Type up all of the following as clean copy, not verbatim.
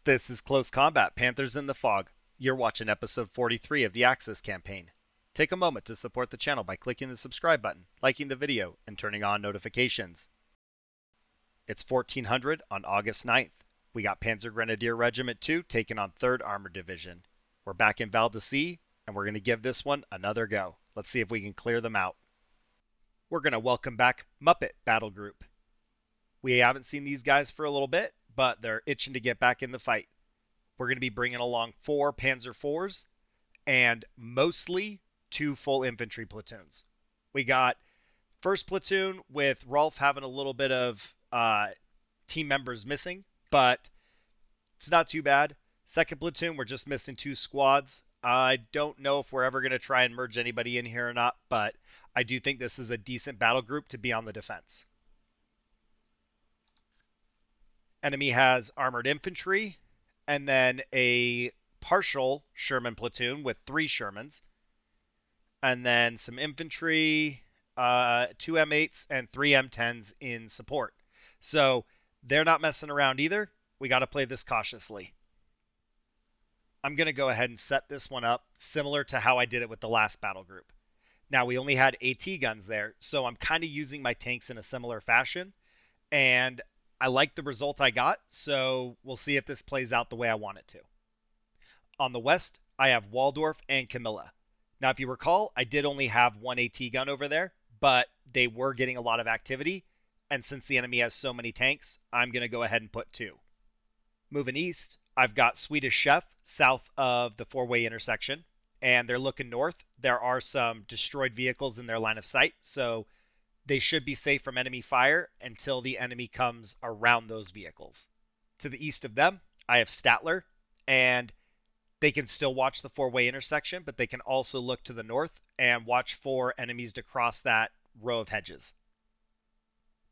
This is Close Combat, Panthers in the Fog. You're watching episode 43 of the Axis campaign. Take a moment to support the channel by clicking the subscribe button, liking the video, and turning on notifications. It's 1400 on August 9th. We got Panzer Grenadier Regiment 2 taking on 3rd Armored Division. We're back in Val De See, and we're going to give this one another go. Let's see if we can clear them out. We're going to welcome back Muppet Battlegroup. We haven't seen these guys for a little bit, but they're itching to get back in the fight. We're going to be bringing along 4 Panzer IVs and mostly 2 full infantry platoons. We got 1st platoon with Rolf having a little bit of team members missing, but it's not too bad. 2nd platoon, we're just missing 2 squads. I don't know if we're ever going to try and merge anybody in here or not, but I do think this is a decent battle group to be on the defense. Enemy has armored infantry, and then a partial Sherman platoon with 3 Shermans, and then some infantry, 2 M8s, and 3 M10s in support. So they're not messing around either. We got to play this cautiously. I'm going to go ahead and set this one up similar to how I did it with the last battle group. Now, we only had AT guns there, so I'm kind of using my tanks in a similar fashion, and I like the result I got, so we'll see if this plays out the way I want it to. On the west, I have Waldorf and Camilla. Now, if you recall, I did only have 1 AT gun over there, but they were getting a lot of activity, and since the enemy has so many tanks, I'm going to go ahead and put 2. Moving east, I've got Swedish Chef south of the 4-way intersection, and they're looking north. There are some destroyed vehicles in their line of sight, so they should be safe from enemy fire until the enemy comes around those vehicles. To the east of them, I have Statler, and they can still watch the 4-way intersection, but they can also look to the north and watch for enemies to cross that row of hedges.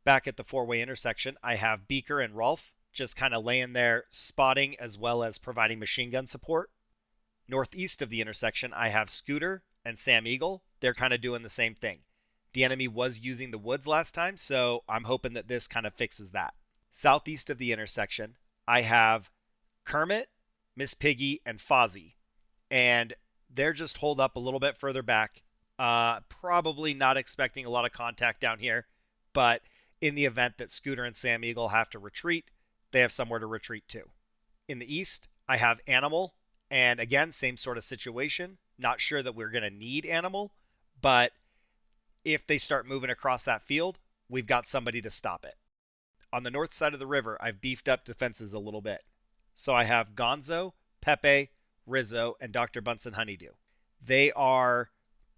Back at the 4-way intersection, I have Beaker and Rolf just kind of laying there spotting as well as providing machine gun support. Northeast of the intersection, I have Scooter and Sam Eagle. They're kind of doing the same thing. The enemy was using the woods last time, so I'm hoping that this kind of fixes that. Southeast of the intersection, I have Kermit, Miss Piggy, and Fozzie. And they're just holed up a little bit further back. Probably not expecting a lot of contact down here, but in the event that Scooter and Sam Eagle have to retreat, they have somewhere to retreat to. In the east, I have Animal, and again, same sort of situation. Not sure that we're going to need Animal, but if they start moving across that field, we've got somebody to stop it. On the north side of the river, I've beefed up defenses a little bit. So I have Gonzo, Pepe, Rizzo, and Dr. Bunsen Honeydew. They are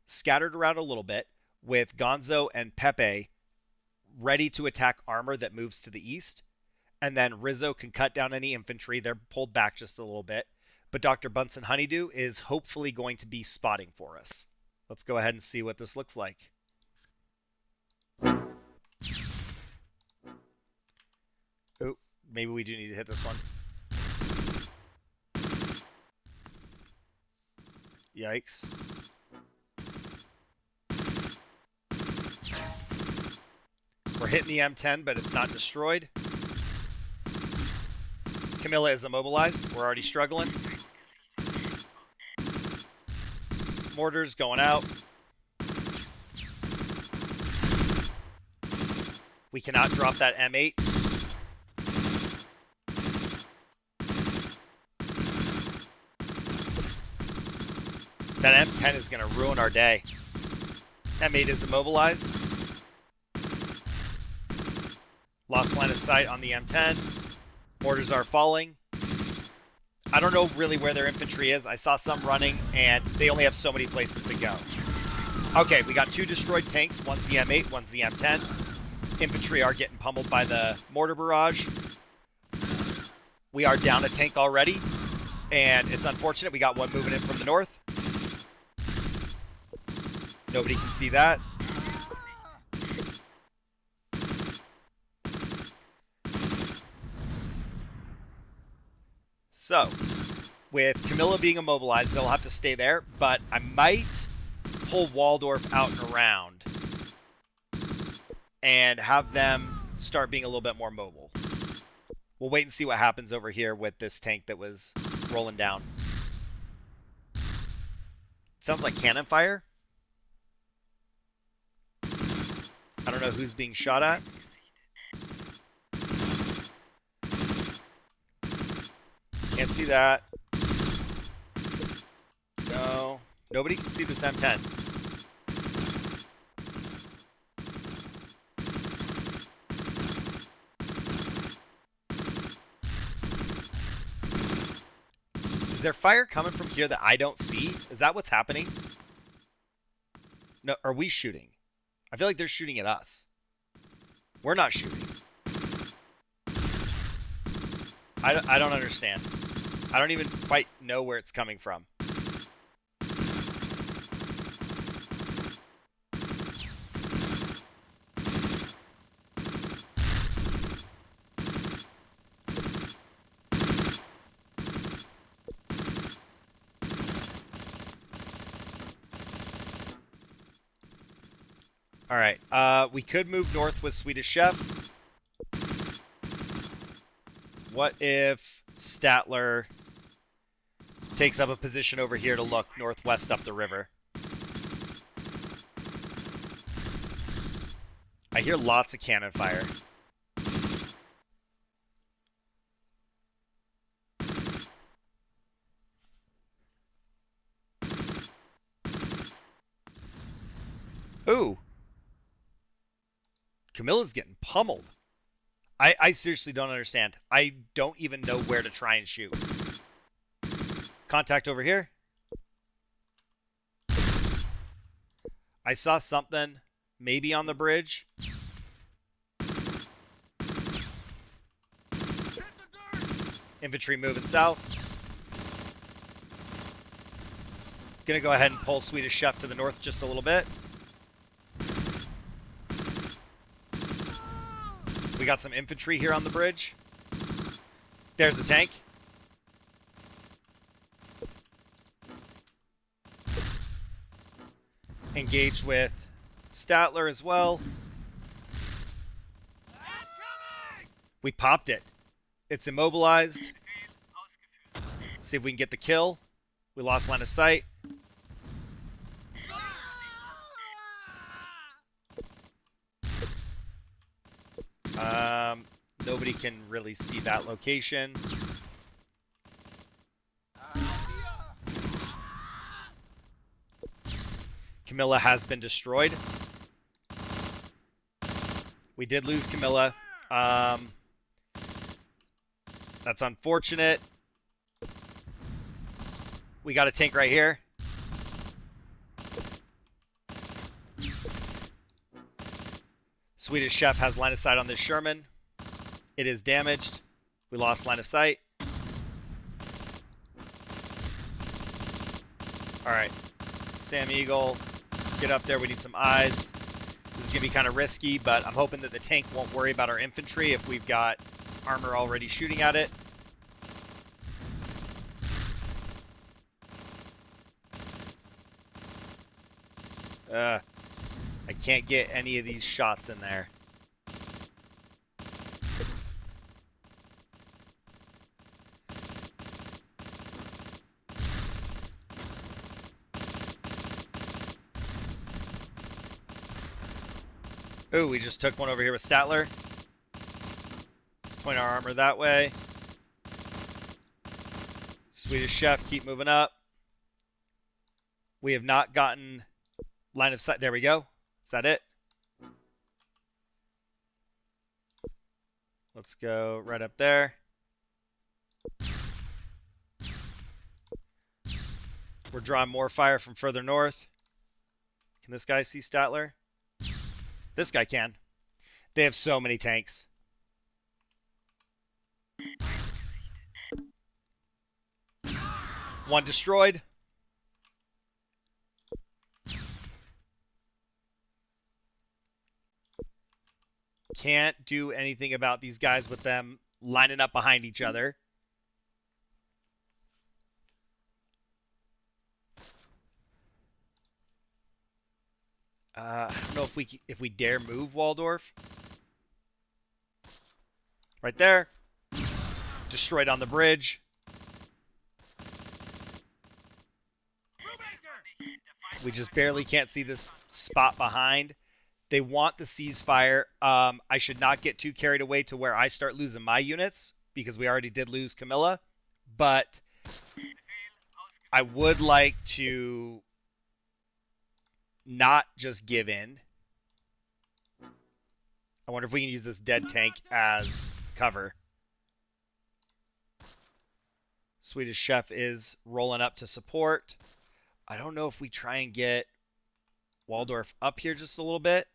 scattered around a little bit, with Gonzo and Pepe ready to attack armor that moves to the east. And then Rizzo can cut down any infantry. They're pulled back just a little bit. But Dr. Bunsen Honeydew is hopefully going to be spotting for us. Let's go ahead and see what this looks like. Oh, maybe we do need to hit this one. Yikes. We're hitting the M10, but it's not destroyed. Camilla is immobilized. We're already struggling. Mortars going out. We cannot drop that M8. That M10 is going to ruin our day. M8 is immobilized. Lost line of sight on the M10. Mortars are falling. I don't know really where their infantry is. I saw some running, and they only have so many places to go. Okay, we got 2 destroyed tanks. One's the M8, one's the M10. Infantry are getting pummeled by the mortar barrage. We are down a tank already, and it's unfortunate. We got one moving in from the north. Nobody can see that. So, with Camilla being immobilized, they'll have to stay there, but I might pull Waldorf out and around and have them start being a little bit more mobile. We'll wait and see what happens over here with this tank that was rolling down. Sounds like cannon fire. I don't know who's being shot at. Can't see that. No. Nobody can see this M10. Is there fire coming from here that I don't see? Is that what's happening? No, are we shooting? I feel like they're shooting at us. We're not shooting. I don't understand. I don't even quite know where it's coming from. All right. We could move north with Swedish Chef. What if Statler takes up a position over here to look northwest up the river? I hear lots of cannon fire. Ooh. Camilla's getting pummeled. I seriously don't understand. I don't even know where to try and shoot. Contact over here. I saw something maybe on the bridge. Infantry moving south. Gonna go ahead and pull Swedish Chef to the north just a little bit. We got some infantry here on the bridge. There's the tank. Engaged with Statler as well. We popped it. It's immobilized. See if we can get the kill. We lost line of sight. Nobody can really see that location. Camilla has been destroyed. We did lose Camilla. That's unfortunate. We got a tank right here. Swedish Chef has line of sight on this Sherman. It is damaged. We lost line of sight. Alright. Sam Eagle, get up there. We need some eyes. This is going to be kind of risky, but I'm hoping that the tank won't worry about our infantry if we've got armor already shooting at it. I can't get any of these shots in there. Ooh, we just took one over here with Statler. Let's point our armor that way. Swedish Chef, keep moving up. We have not gotten line of sight. There we go. Is that it? Let's go right up there. We're drawing more fire from further north. Can this guy see Statler? This guy can. They have so many tanks. One destroyed. Can't do anything about these guys with them lining up behind each other. I don't know if we dare move Waldorf. Right there. Destroyed on the bridge. We just barely can't see this spot behind. They want the ceasefire. I should not get too carried away to where I start losing my units, because we already did lose Camilla. But I would like to not just give in. I wonder if we can use this dead tank as cover. Swedish Chef is rolling up to support. I don't know if we try and get Waldorf up here just a little bit.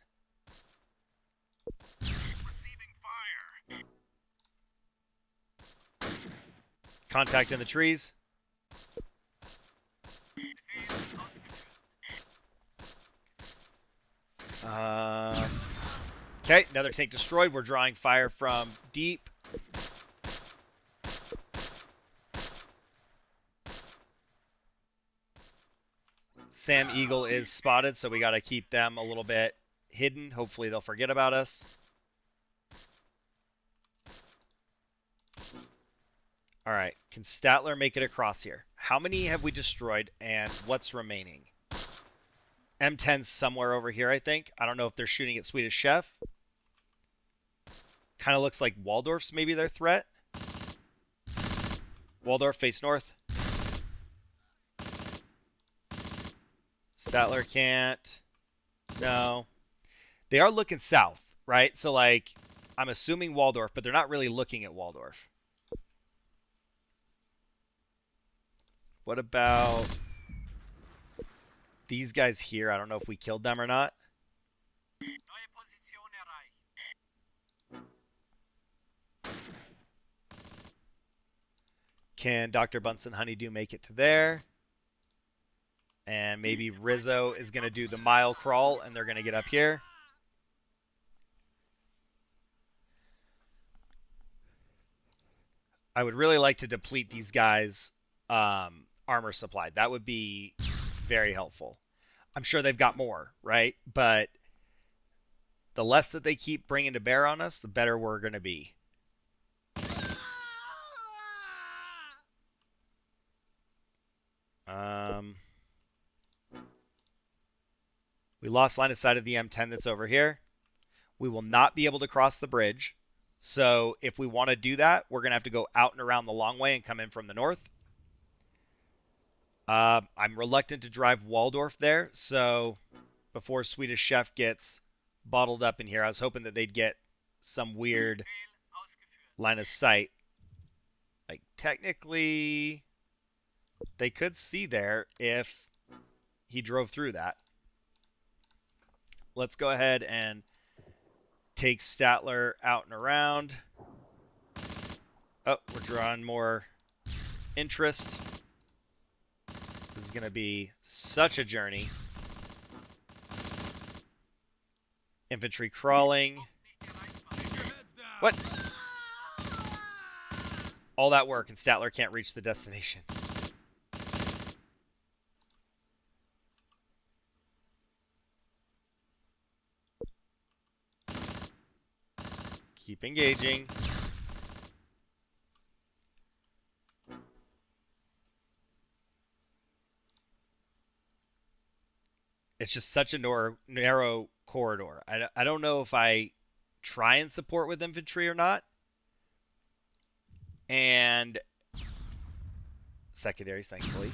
Contact in the trees. Okay, another tank destroyed. We're drawing fire from deep. Sam Eagle is spotted, so we got to keep them a little bit hidden. Hopefully they'll forget about us. All right, can Statler make it across here? How many have we destroyed, and what's remaining? M10's somewhere over here, I think. I don't know if they're shooting at Swedish Chef. Kind of looks like Waldorf's maybe their threat. Waldorf face north. Statler can't. No. They are looking south, right? So, like, I'm assuming Waldorf, but they're not really looking at Waldorf. What about these guys here? I don't know if we killed them or not. Can Dr. Bunsen Honeydew make it to there? And maybe Rizzo is going to do the mile crawl, and they're going to get up here. I would really like to deplete these guys' armor supply. That would be very helpful. I'm sure they've got more, right? But the less that they keep bringing to bear on us, the better we're going to be. We lost line of sight of the M10 that's over here. We will not be able to cross the bridge. So if we want to do that, we're going to have to go out and around the long way and come in from the north. I'm reluctant to drive Waldorf there. So before Swedish Chef gets bottled up in here, I was hoping that they'd get some weird line of sight. Like, technically, they could see there if he drove through that. Let's go ahead and take Statler out and around. Oh, we're drawing more interest. This is going to be such a journey. Infantry crawling. What? All that work and Statler can't reach the destination. Keep engaging. It's just such a narrow corridor. I don't know if I try and support with infantry or not. And secondaries, thankfully.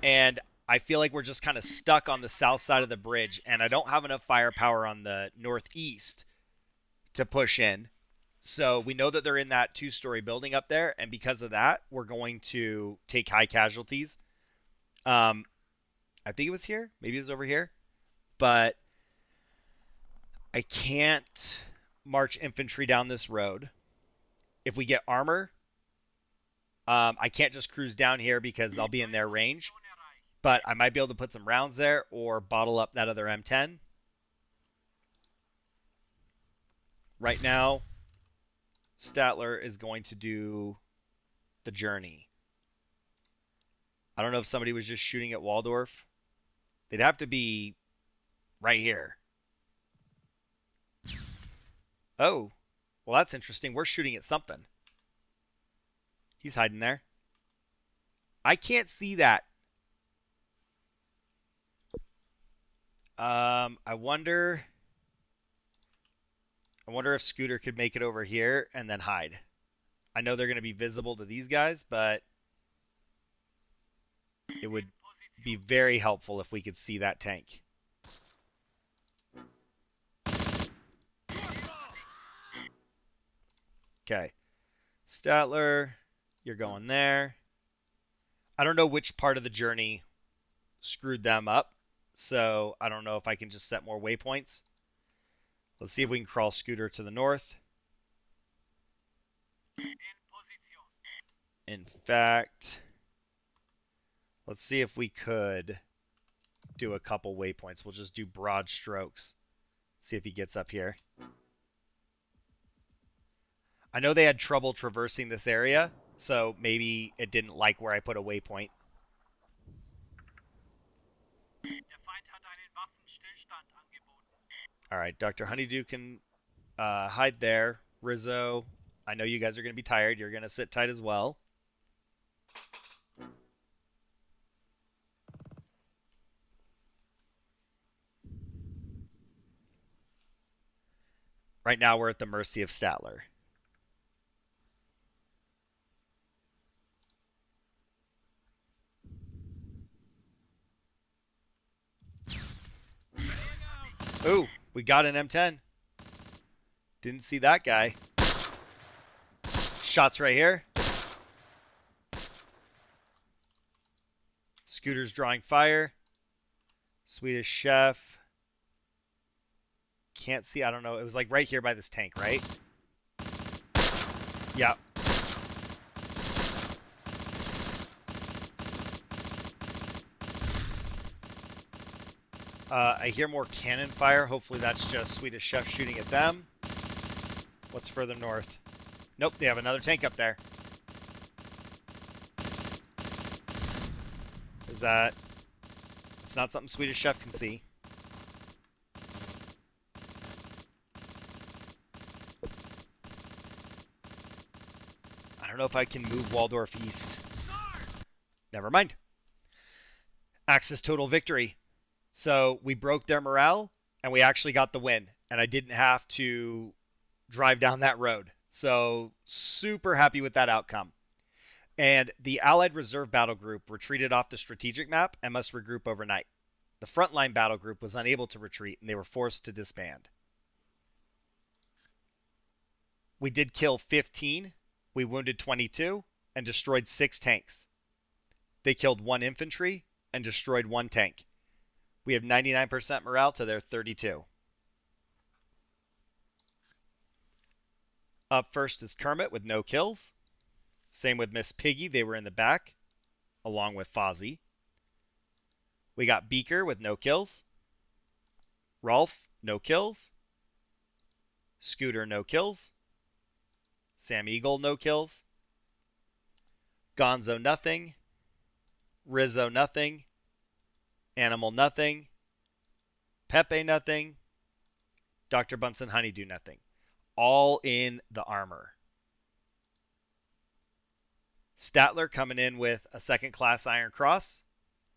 And I feel like we're just kind of stuck on the south side of the bridge, and I don't have enough firepower on the northeast to push in. So we know that they're in that two-story building up there, and because of that, we're going to take high casualties. I think it was here. Maybe it was over here. But I can't march infantry down this road. If we get armor, I can't just cruise down here because I'll be in their range. But I might be able to put some rounds there or bottle up that other M10. Right now, Statler is going to do the journey. I don't know if somebody was just shooting at Waldorf. They'd have to be right here. Oh, well, that's interesting. We're shooting at something. He's hiding there. I can't see that. I wonder if Scooter could make it over here and then hide. I know they're going to be visible to these guys, but it would be very helpful if we could see that tank. Okay. Statler, you're going there. I don't know which part of the journey screwed them up, so I don't know if I can just set more waypoints. Let's see if we can crawl Scooter to the north. In fact, let's see if we could do a couple waypoints. We'll just do broad strokes. See if he gets up here. I know they had trouble traversing this area, so maybe it didn't like where I put a waypoint. All right, Dr. Honeydew can hide there. Rizzo, I know you guys are going to be tired. You're going to sit tight as well. Right now we're at the mercy of Statler. Ooh, we got an M10. Didn't see that guy. Shots right here. Scooter's drawing fire. Swedish Chef. Can't see. I don't know. It was like right here by this tank, right? Yeah. I hear more cannon fire. Hopefully that's just Swedish Chef shooting at them. What's further north? Nope, they have another tank up there. Is that... It's not something Swedish Chef can see. I don't know if I can move Waldorf east. Never mind. Axis total victory. So we broke their morale, and we actually got the win. And I didn't have to drive down that road. So super happy with that outcome. And the Allied Reserve Battle Group retreated off the strategic map and must regroup overnight. The frontline battle group was unable to retreat, and they were forced to disband. We did kill 15, we wounded 22, and destroyed 6 tanks. They killed 1 infantry and destroyed 1 tank. We have 99% morale to their 32. Up first is Kermit with no kills. Same with Miss Piggy, they were in the back, along with Fozzie. We got Beaker with no kills. Rolf, no kills. Scooter, no kills. Sam Eagle, no kills. Gonzo, nothing. Rizzo, nothing. Animal, nothing. Pepe, nothing. Dr. Bunsen Honeydew, nothing. All in the armor. Statler coming in with a second class Iron Cross,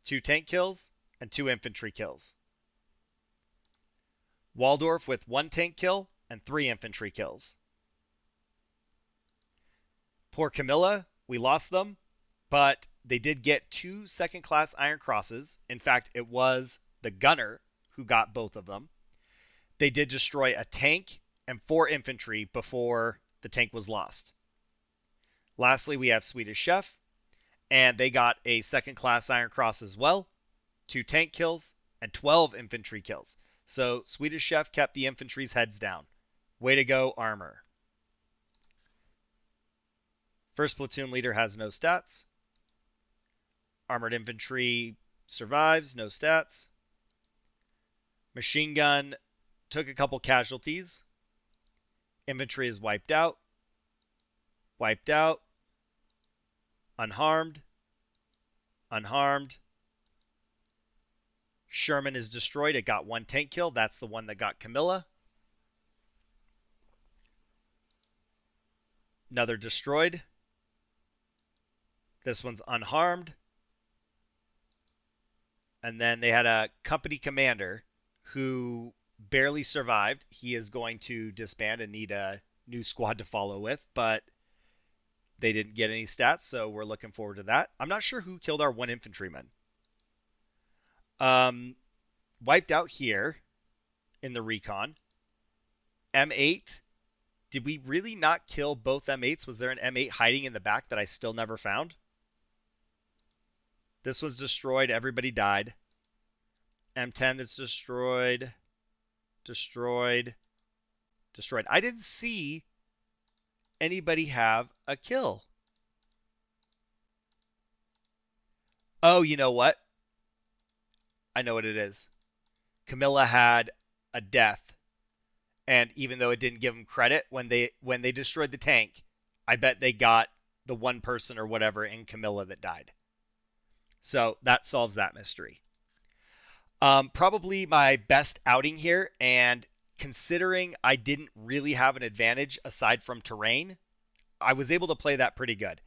2 tank kills, and 2 infantry kills. Waldorf with 1 tank kill and 3 infantry kills. Poor Camilla, we lost them, but they did get 2 second class Iron Crosses. In fact, it was the gunner who got both of them. They did destroy a tank and 4 infantry before the tank was lost. Lastly, we have Swedish Chef, and they got a second class Iron Cross as well, 2 tank kills, and 12 infantry kills. So Swedish Chef kept the infantry's heads down. Way to go, armor. First platoon leader has no stats. Armored infantry survives, no stats. Machine gun took a couple casualties. Infantry is wiped out. Wiped out. Unharmed. Unharmed. Sherman is destroyed. It got 1 tank kill. That's the one that got Camilla. Another destroyed. This one's unharmed. And then they had a company commander who barely survived. He is going to disband and need a new squad to follow with, but they didn't get any stats, so we're looking forward to that. I'm not sure who killed our one infantryman. Wiped out here in the recon. M8. Did we really not kill both M8s? Was there an M8 hiding in the back that I still never found? This was destroyed. Everybody died. M10 that's destroyed. Destroyed. Destroyed. I didn't see anybody have a kill. Oh, you know what? I know what it is. Camilla had a death, and even though it didn't give them credit when they destroyed the tank, I bet they got the one person or whatever in Camilla that died. So that solves that mystery. Probably my best outing here, and considering I didn't really have an advantage aside from terrain, I was able to play that pretty good.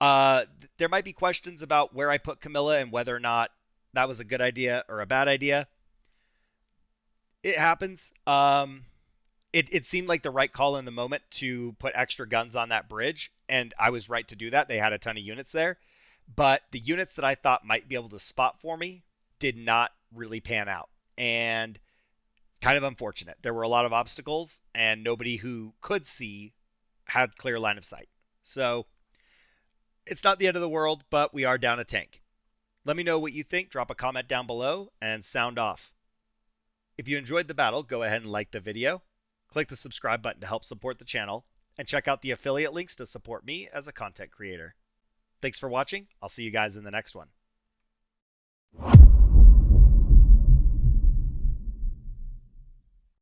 There might be questions about where I put Camilla and whether or not that was a good idea or a bad idea. It happens. It seemed like the right call in the moment to put extra guns on that bridge, and I was right to do that. They had a ton of units there, but the units that I thought might be able to spot for me did not really pan out, and kind of unfortunate. There were a lot of obstacles, and nobody who could see had clear line of sight. So it's not the end of the world, but we are down a tank. Let me know what you think. Drop a comment down below and sound off. If you enjoyed the battle, go ahead and like the video. Click the subscribe button to help support the channel, and check out the affiliate links to support me as a content creator. Thanks for watching. I'll see you guys in the next one.